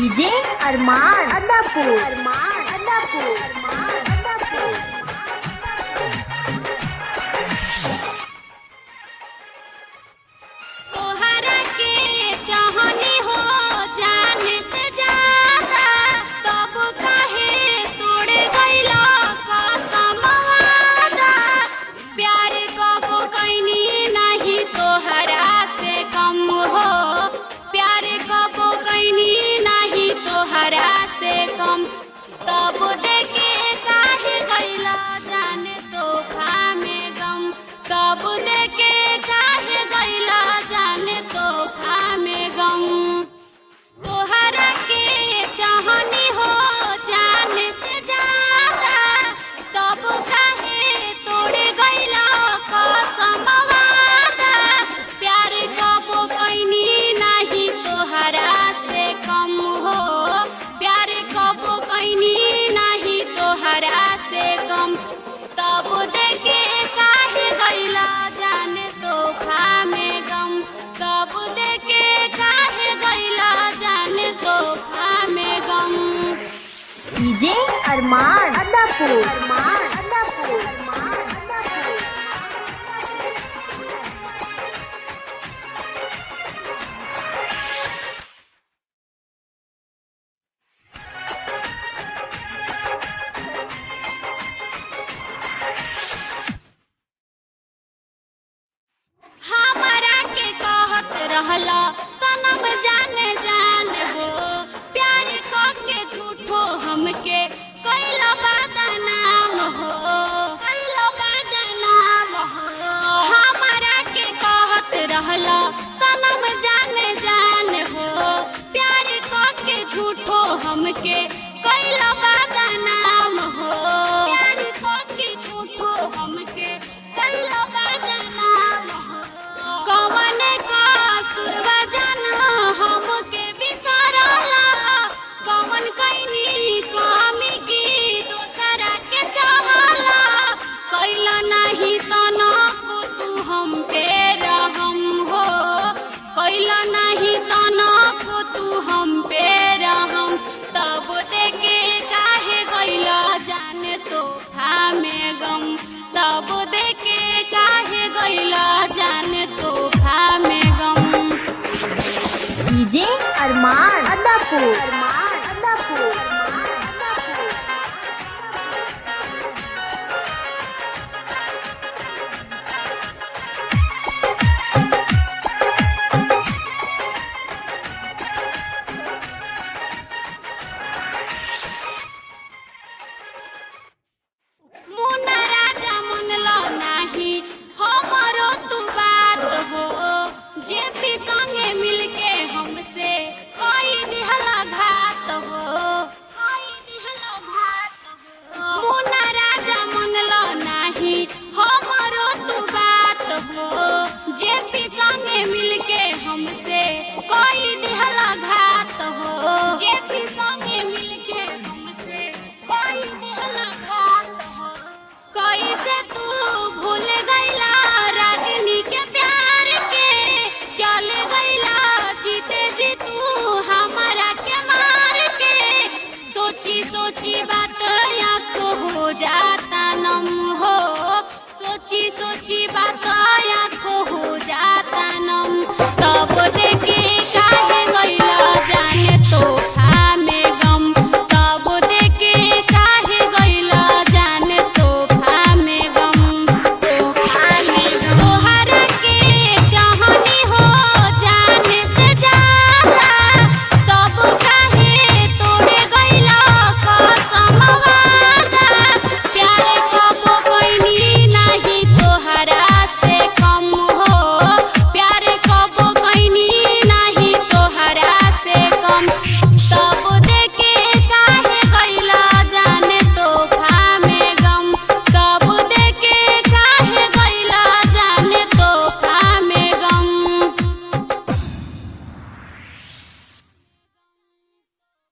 DJ अरमान अदापुर। तोहरा के चाहनी हो जान से ज्यादा, तब काहे तोड़ गइला कसम वादा। प्यार कबो कइनी नहीं तोहरा से कम हो, प्यार कबो कइनी नहीं तोहरा से कम। तब देखे काहे गइला जान तोहफा में गम, तब देखे काहे गइला जान तोहफा में गम। तोहरा के चाहनी हो जान से ज्यादा, तब काहे तोड़ गइला कसम वादा। प्यार कबो कइनी नहीं तोहरा से कम हो, प्यार कबो कइनी नहीं तोहरा से कम। तब देखे काहे गइला जान तोहफा में गम, तब देखे काहे गइला जान तोहफा में गम। डीजे अरमान अदापुर। हमरा के कहत रहला सनम जान जान हो, प्यार क के झूठो हमके कइला बदनाम हो, कइला बदनाम हो। हमरा के कहत रहला सनम जान जान हो, प्यार क के झूठो हमके कइला बदनाम हो, प्यार क के झूठो हमके कइला बदनाम हो। कवन कसूरवा जान हमके बिसरला, कवन कइनी कमी की दूसरा के चाहला। कइला नहीं तनको तू हम पे रहम हो, कइला नहीं तनको तू हम पे रहम। तब देखे काहे गइला जान तोहफा में गम, तब देखे काहे गइला जान तोहफा में गम। डीजे अरमान अदापुर। मुन्ना राजा मनला नाही हमरो तू बात हो, जेपी संगे मिलके हमसे कोई दिहला घात हो, कोई दिहला घात हो। मुन्ना राजा मनला नाही हमरो तू बात हो, जेपी संगे मिलके हमसे कोई दिहला घात हो, जेपी संगे मिलके हमसे कोई दिहला घात हो। कैसे तू भूल गइला रागिनी के प्यार के, चल गइला जीते जी तू हमरा के मार के। सोची सोची बात आँख हो जाता नम हो, सोची सोची बात आँख हो जाता नम। तब देखे का